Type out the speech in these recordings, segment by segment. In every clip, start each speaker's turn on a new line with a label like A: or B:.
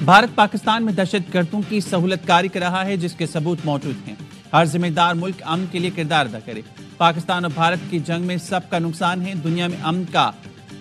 A: भारत पाकिस्तान में दहशत गर्दों की सहूलत कारी कर रहा है, जिसके सबूत मौजूद हैं। हर जिम्मेदार मुल्क अमन के लिए किरदार अदा करे। पाकिस्तान और भारत की जंग में सबका नुकसान है। दुनिया में अमन का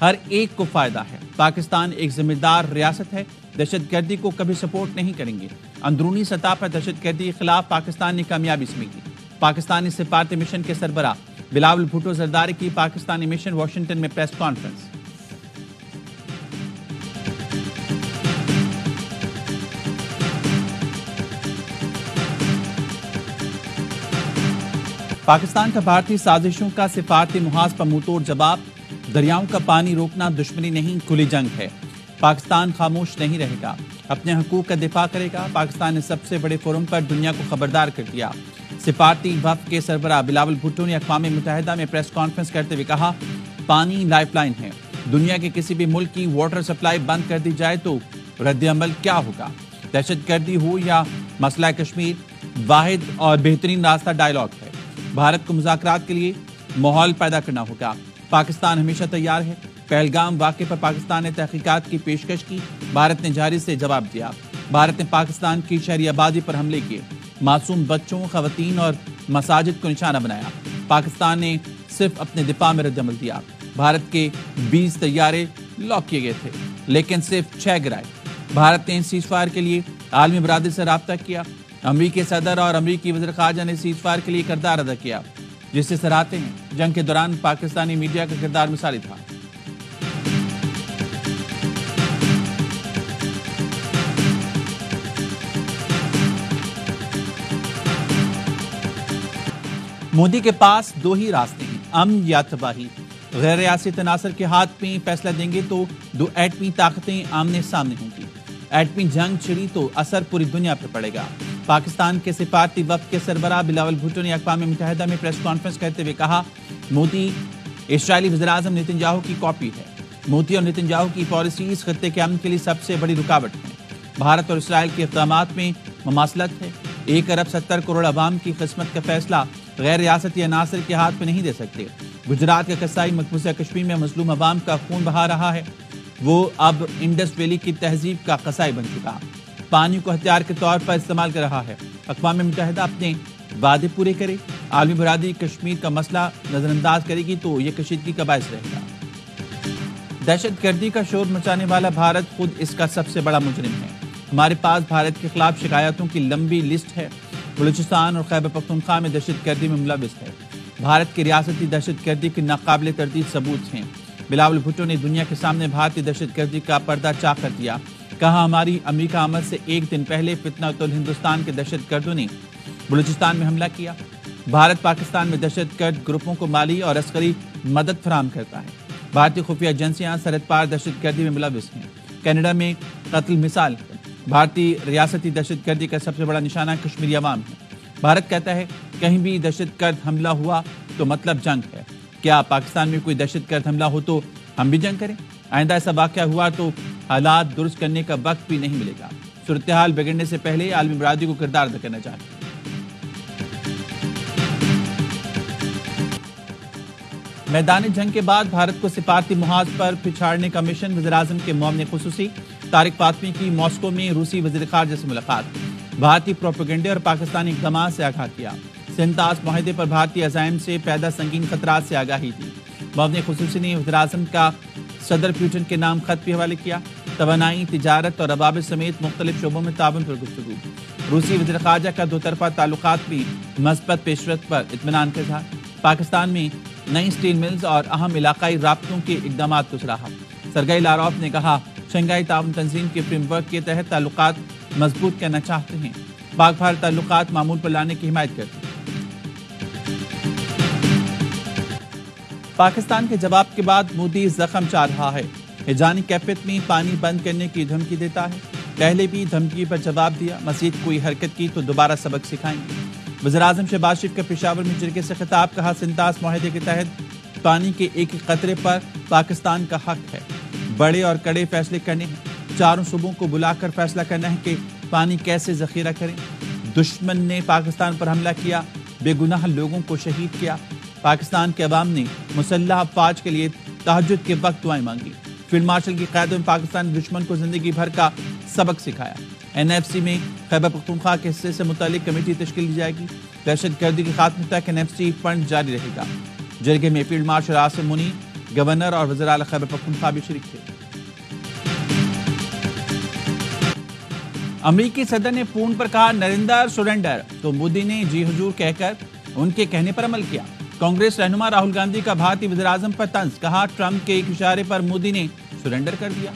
A: हर एक को फायदा है। पाकिस्तान एक जिम्मेदार रियासत है, दहशत गर्दी को कभी सपोर्ट नहीं करेंगे। अंदरूनी सतह पर दहशत गर्दी के खिलाफ पाकिस्तान ने कामयाबी समेटी। पाकिस्तानी सिफारती मिशन के सरबराह बिलावल भुट्टो जरदारी की पाकिस्तानी मिशन वाशिंगटन में प्रेस कॉन्फ्रेंस। पाकिस्तान का भारतीय साजिशों का सिफारती मुहाज पर मुंहतोड़ जवाब। दरियाओं का पानी रोकना दुश्मनी नहीं, खुली जंग है। पाकिस्तान खामोश नहीं रहेगा, अपने हकूक का दिफा करेगा। पाकिस्तान ने सबसे बड़े फोरम पर दुनिया को खबरदार कर दिया। सिफारती वफ़द के सरबराह बिलावल भुट्टो ने अक़वाम मुत्तहिदा में प्रेस कॉन्फ्रेंस करते हुए कहा, पानी लाइफलाइन है। दुनिया के किसी भी मुल्क की वाटर सप्लाई बंद कर दी जाए तो रद्द-ए-अमल क्या होगा? दहशत गर्दी हो या मसला कश्मीर, वाहिद और बेहतरीन रास्ता डायलॉग है। भारत को मुज़ाकरात के लिए माहौल पैदा करना होगा। पाकिस्तान हमेशा तैयार है। पहलगाम वाक़े पर पाकिस्तान ने तहकीकात की पेशकश की, भारत ने जारी से जवाब दिया। भारत ने पाकिस्तान की शहरी आबादी पर हमले किए, मासूम बच्चों, खवातीन और मसाजिद को निशाना बनाया। पाकिस्तान ने सिर्फ अपने दिफा में रद्द-ए-अमल दिया। भारत के 20 तैयारे लॉक किए गए थे, लेकिन सिर्फ 6 गिराए। भारत ने सीज़फायर के लिए आलमी बरादरी से राब्ता किया। अमरीकी सदर और अमरीकी वज़ीर ख़ारजा ने सीज़फायर के लिए किरदार अदा किया, जिससे सराहते हैं। जंग के दौरान पाकिस्तानी मीडिया का किरदार मिसाली था। मोदी के पास दो ही रास्ते हैं, अमन या तबाही। गैर रियासी तनासर के हाथ में फैसला देंगे तो दो एटमी ताकतें आमने सामने होंगी। एटमी जंग छिड़ी तो असर पूरी दुनिया पर पड़ेगा। पाकिस्तान के सिफारती वफ़द के सरबराह बिलावल भुट्टो ने अक़वाम मुत्तहिदा में प्रेस कॉन्फ्रेंस करते हुए कहा, मोदी इस्राएली वज़ीर-ए-आज़म नेतन्याहू की कॉपी है। मोदी और नेतन्याहू की पॉलिसीज़ खत्ते के अमन के लिए सबसे बड़ी रुकावट है। भारत और इसराइल के इक़दामात में ममासलत है। 1 अरब 70 करोड़ अवाम की किस्मत का फैसला गैर रियासती अनासर के हाथ में नहीं दे सकते। गुजरात का कसाई मकबूजा कश्मीर में मजलूम अवाम का खून बहा रहा है। वो अब इंडस वैली की तहजीब का कसाई बन चुका, पानी को हथियार के तौर पर इस्तेमाल कर रहा है। अक़वाम मुत्तहिदा अपने वादे पूरे करे। आलमी बरादरी कश्मीर का मसला नजरअंदाज करेगी तो ये कशीदगी का बायस रहेगा। दहशत गर्दी का शोर मचाने वाला भारत खुद इसका सबसे बड़ा मुजरिम है। हमारे पास भारत के खिलाफ शिकायतों की लंबी लिस्ट है। बलूचिस्तान और खैबर पख्तूनख्वा में दहशत गर्दी में मुलविस है। भारत की रियासती दहशत गर्दी के नाकाबिले तरदीद सबूत हैं। बिलावल भुट्टो ने दुनिया के सामने भारतीय दहशत गर्दी का पर्दा चाक कर दिया। कहा, हमारी अमेरिका आमद से 1 दिन पहले फितनतुल हिंदुस्तान के दहशत गर्दों ने बलूचिस्तान में हमला किया। भारत पाकिस्तान में दहशत गर्द ग्रुपों को माली और अस्करी मदद फराहम करता है। भारतीय खुफिया एजेंसियां सरहद पार दहशत गर्दी में मुलविस हैं। कनाडा में कत्ल मिसाल है। भारतीय रियासती दहशत गर्दी का सबसे बड़ा निशाना कश्मीरी अवाम है। भारत कहता है, कहीं भी दहशत गर्द हमला हुआ तो मतलब जंग है। क्या पाकिस्तान में कोई दहशत गर्द हमला हो तो हम भी जंग करें? आइंदा ऐसा वाक़या हुआ तो हालात दुरुस्त करने का वक्त भी नहीं मिलेगा। सूरत हाल बिगड़ने से पहले आलमी बरादरी को किरदार अदा करना चाहिए। मैदान जंग के बाद भारत को सिफारती मुहाज पर पिछाड़ने का मिशन। वज़ीर-ए-आज़म के मुअव्विन खुसूसी तारिक फातमी की मॉस्को में रूसी वज़ीर ख़ारजा से मुलाकात। भारतीय प्रोपेगेंडे और पाकिस्तानी इक़दामात से आगाह किया। सिंतास माहिदे पर भारतीय अज़ाइम से पैदा संगीन खतरात से आगाही दी। मुअव्विन खुसूसी ने वज़ीर-ए-आज़म का सदर पुतिन के नाम खत भी हवाले किया। तवानाई, तिजारत और अबाबिल समेत मुख्तलिफ शोबों में ताउन पर गुफ्तगू। रूसी वज़ीर ख़ारजा का 2 तरफ़ा ताल्लुकात भी मस्बत पेशरफ्त पर इत्मीनान का इज़हार। पाकिस्तान में नई स्टील मिल्स और अहम इलाकाई राब्तों के इक़दामात को सराहा। सरगई लारोफ ने कहा, शंघाई ताउन तंजीम के फ्रेमवर्क के तहत ताल्लुकात मजबूत करना चाहते हैं। पाक भारत ताल्लुकात मामूल पर लाने की हिमायत करते हैं। पाकिस्तान के जवाब के बाद मोदी जख्म चाह रहा है। हिजानी कैफियत में पानी बंद करने की धमकी देता है। पहले भी धमकी पर जवाब दिया, मज़ीद कोई हरकत की तो दोबारा सबक सिखाएंगे। वज़ीर-ए-आज़म शहबाज शरीफ का पेशावर में जिरगे से खिताब। कहा, सिंतास माहिदे के तहत पानी के एक कतरे पर पाकिस्तान का हक है। बड़े और कड़े फैसले करने हैं। चारों सूबों को बुलाकर फैसला करना है कि पानी कैसे जखीरा करें। दुश्मन ने पाकिस्तान पर हमला किया, बेगुनाह लोगों को शहीद किया। पाकिस्तान के अवाम ने मुसल्लह अफवाज के लिए तहज्जुद के वक्त दुआएं मांगी। फील्ड मार्शल की क़यादत में पाकिस्तान ने दुश्मन को जिंदगी भर का सबक सिखाया। NFC में खैबर पख्तूनख्वा के हिस्से से मुतालिक कमेटी तश्कील दी जाएगी। दहशतगर्दी के खात्मे तक NFC फंड जारी रहेगा। जरगे में फील्ड मार्शल आसिम मुनी, गवर्नर और वज़ीर आला खैबर पख्तूनख्वा भी शरीक थे। अमेरिकी सदर ने फोन पर कहा नरेंद्र सरेंडर, तो मोदी ने जी हुजूर कहकर उनके कहने पर अमल किया। कांग्रेस रहनुमा राहुल गांधी का भारतीय वज़ीर आज़म पर तंज, कहा ट्रंप के एक इशारे पर मोदी ने सरेंडर कर दिया।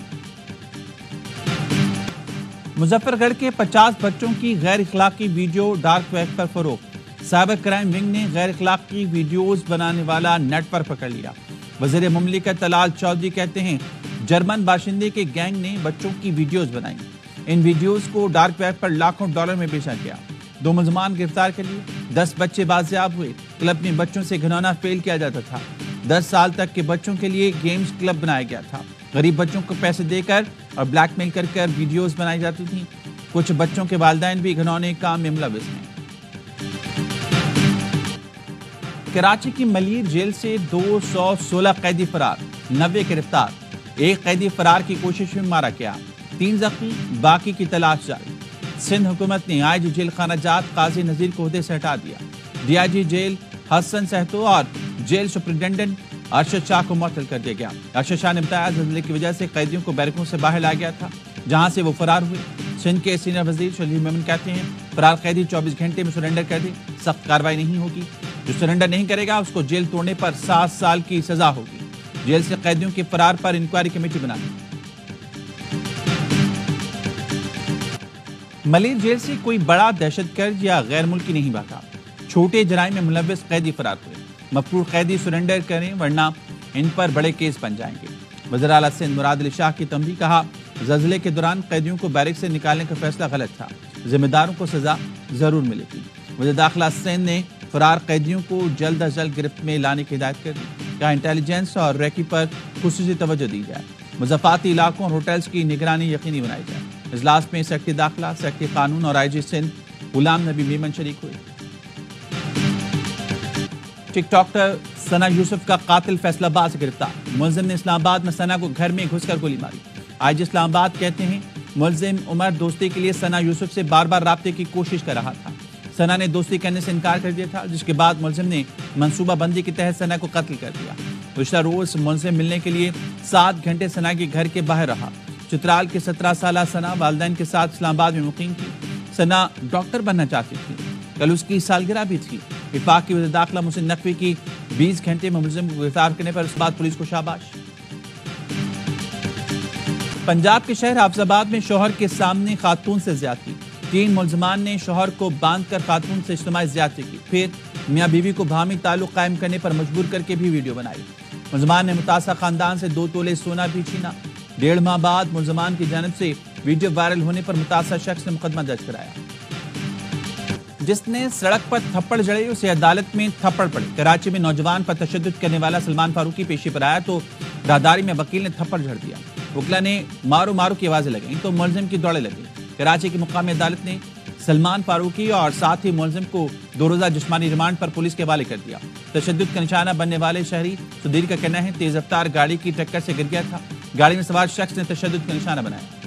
A: मुजफ्फरगढ़ के 50 बच्चों की गैर इखलाकी वीडियो डार्क वेब पर फरोख्त। साइबर क्राइम विंग ने गैर इखलाकी वीडियोस बनाने वाला नेटवर्क पकड़ लिया। वज़ीर मुमलिकत तलाल चौधरी कहते हैं जर्मन बाशिंदे के गैंग ने बच्चों की वीडियोस बनाई। इन वीडियोस को डार्क वेब पर लाखों डॉलर में बेचा गया। 2 मुलजमान गिरफ्तार कर लिए, 10 बच्चे बाजियाब हुए। क्लब में बच्चों से घिनौना फेल किया जाता था। 10 साल तक के बच्चों के लिए गेम्स क्लब बनाया गया था। गरीब बच्चों को पैसे देकर और ब्लैकमेल कर वीडियोस बनाई जाती थी। कुछ बच्चों के वालिदैन भी घिनौने काम में मुलविस हैं। कराची की मलीर जेल से 216 कैदी फरार, 90 गिरफ्तार। एक कैदी फरार की कोशिश में मारा गया, 3 जख्मी, बाकी की तलाश जारी। सिंध हुकूमत ने आईजी जेल खाना जात काजी नजीर को ओहदे से हटा दिया। डीआईजी जेल हसन सहतो और जेल सुपरिटेंडेंट अरशद शाह को मुअत्तल कर दिया गया। अरशद शाह ने बताया ज़ल्ज़ले की वजह से कैदियों को बैरकों से बाहर लाया गया था, जहां से वो फरार हुए। सिंध के सीनियर वजीर शलील मेमन कहते हैं फरार कैदी 24 घंटे में सरेंडर कर दे, सख्त कार्रवाई नहीं होगी। जो सरेंडर नहीं करेगा उसको जेल तोड़ने पर 7 साल की सजा होगी। जेल से कैदियों के फरार पर इंक्वायरी कमेटी बनाई। मलीर जेल से कोई बड़ा दहशतगर्द या गैर मुल्की नहीं भागा। छोटे जराइम में मुलव्विस कैदी फरार हुए। मफरूर कैदी सरेंडर करें वरना इन पर बड़े केस बन जाएंगे। वज़ीर आला सिंध मुराद अली शाह की तंबीह, कहा ज़ल्ज़ले के दौरान कैदियों को बैरक से निकालने का फैसला गलत था, जिम्मेदारों को सजा जरूर मिलेगी। वज़ीर दाखिला सिंध ने फरार कैदियों को जल्द अज जल्द गिरफ्त में लाने की हिदायत कर दी। कहा इंटेलिजेंस और रैकी पर खुसूसी तवज्जो दी जाए। मुज़ाफ़ाती इलाकों और होटल्स की निगरानी यकीनी बनाई जाए। इजलास में सेक्रेटरी दाखिला, सेक्रेटरी कानून और आईजी सिंध गुलाम नबी मेमन शरीक हुए। टिकटॉकर सना यूसुफ का कातिल फैसलाबाद से गिरफ्तार। मुलजिम ने इस्लामाबाद में सना को घर में घुसकर गोली मारी। आईजी इस्लामाबाद कहते हैं मुलजिम उमर दोस्ती के लिए सना यूसुफ से बार बार राब्ते की कोशिश कर रहा था। सना ने दोस्ती करने से इनकार कर दिया था, जिसके बाद मुलजिम ने मंसूबा बंदी के तहत सना को कत्ल कर दिया। गुज़श्ता रोज मुलजिम मिलने के लिए 7 घंटे सना के घर के बाहर रहा। चित्राल के 17 साल सना वालिदैन के साथ इस्लामाबाद में मुकीम थी। सना डॉक्टर बनना चाहती थी। कल उसकी सालगिरह भी थी। विफाक की वज़ीर दाखिला मुहसिन नकवी की 20 घंटे में मुलजिम को गिरफ्तार करने पर उस बाद पुलिस को शाबाश। पंजाब के शहर हाफिजाबाद में शौहर के सामने खातून से ज्यादती। 3 मुलजमान ने शौहर को बांधकर खातून से इज्तिमाई ज्यादती की, फिर मियाँ बीवी को बाहमी ताल्लुक कायम करने पर मजबूर करके भी वीडियो बनाई। मुलजमान ने मुतासा खानदान से 2 तोले सोना भी छीना। 1.5 माह बाद मुलजमान की जानिब से वीडियो वायरल होने पर मुतासा शख्स ने मुकदमा दर्ज कराया। जिसने सड़क पर थप्पड़ जड़े उसे अदालत में थप्पड़ पड़े। कराची में नौजवान पर तशद्दुद करने वाला सलमान फारूकी पेशी पर आया तो राहदारी में वकील ने थप्पड़ जड़ दिया। वकील ने मारो मारो की आवाजें लगाई तो मुलजिम की दौड़े लगी। कराची की मुकामी अदालत ने सलमान फारूकी और साथ ही मुलजिम को 2 रोजा जिस्मानी रिमांड पर पुलिस के हवाले कर दिया। तशद्दुद का निशाना बनने वाले शहरी सुधीर का कहना है तेज रफ्तार गाड़ी की टक्कर से गिर गया था। गाड़ी में सवार शख्स ने तशद्दुद का निशाना बनाया।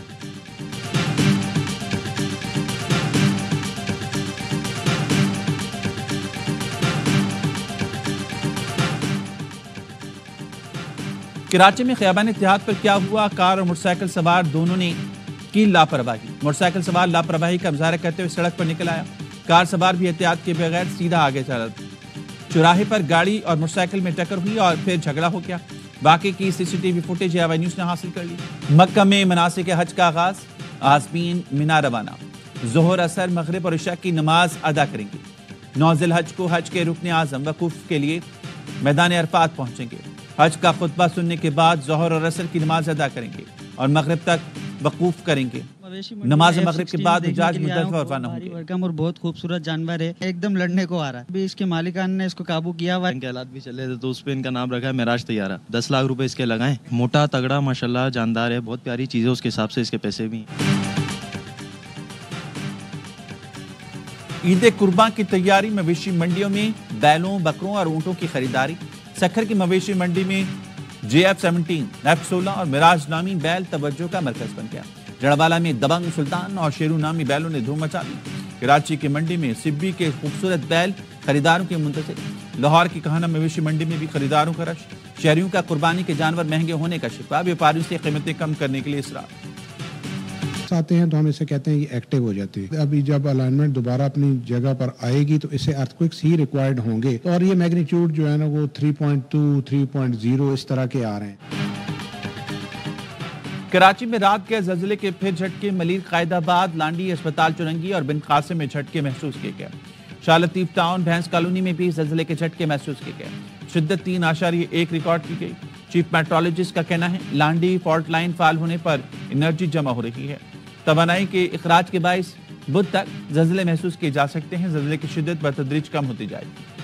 A: कराची में खियाबान इत्तेहाद पर क्या हुआ, कार और मोटरसाइकिल सवार दोनों ने की लापरवाही। मोटरसाइकिल सवार लापरवाही का मुजाहरा करते हुए सड़क पर निकल आया। कार सवार भी एहतियात के बगैर सीधा आगे चला। चौराहे पर गाड़ी और मोटरसाइकिल में टक्कर हुई और फिर झगड़ा हो गया। बाकी की सीसीटीवी फुटेज AY न्यूज़ ने हासिल कर ली। मक्का में मनासिक हज का आगाज, आज़मीन मिना रवाना। ज़ोहर, असर, मगरिब और इशा की नमाज अदा करेंगे। 9 ज़िलहज को हज के रुकन आज़म वकूफ के लिए मैदान अरफात पहुंचेंगे। हज का खुतबा सुनने के बाद ज़ोहर और असर की नमाज अदा करेंगे और मगरिब तक वकूफ करेंगे। नमाज मगरिब के बाद हुज्जाज मुज़दलिफा रवाना होंगे।
B: और बहुत खूबसूरत जानवर है, एकदम लड़ने को आ रहा है। अभी इसके मालिकान ने इसको काबू किया हुआ।
C: इनके हालात भी चले थे तो उस पे इनका नाम रखा है मेराज तैयारा। 10 लाख रुपए इसके लगाए। मोटा तगड़ा माशाल्लाह जानदार है, बहुत प्यारी चीज है, उसके हिसाब से इसके पैसे भी।
A: ईद कुर्बान की तैयारी, मवेशी मंडियों में बैलों, बकरों और ऊँटों की खरीदारी। सखर की मवेशी मंडी में JF-17, F-16 اور مراج نامی بیل توجہ کا مرکز بن گیا۔ جڑوالا میں دبنگ سلطان اور شیرو نامی بیلوں نے دھوم مچا دی۔ کراچی کی منڈی میں سبی کے خوبصورت بیل خریداروں کے منتظر۔ لاہور کی کہانا مویشی منڈی میں بھی خریداروں کا رش۔ شہریوں کا قربانی کے جانور مہنگے ہونے کا شکوہ، ویپاریوں سے قیمتیں کم کرنے کے لیے اصرار۔
D: آتے ہیں تو ہم اسے کہتے ہیں یہ ایکٹیو ہو جاتی ہے۔ ابھی جب الائنمنٹ دوبارہ اپنی جگہ پر آئے گی تو اسے ارتھکوئکس ہی ریکوائرڈ ہوں گے، اور یہ میگنیچیوڈ جو ہے نا وہ 3.2 3.0 اس طرح کے آ رہے ہیں۔
A: کراچی میں رات کے زلزلے کے پھر جھٹکے، ملیر قائد آباد، لانڈی، اسپتال چورنگی اور بن قاسم میں جھٹکے محسوس کیے گئے۔ شاہ لطیف ٹاؤن، بھینس کالونی میں بھی زلزلے کے جھٹکے محسوس کیے گئے۔ شدت 3.1 ریکارڈ کی گئی۔ چیف میٹرولوجسٹ کا کہنا ہے لانڈی فالٹ لائن فعال ہونے پر انرجی جمع ہو رہی ہے۔ توانائی کے اخراج کے باعث بدھ تک زلزلے محسوس کیے جا سکتے ہیں۔ زلزلے کی شدت بتدریج کم ہوتی جائے گی۔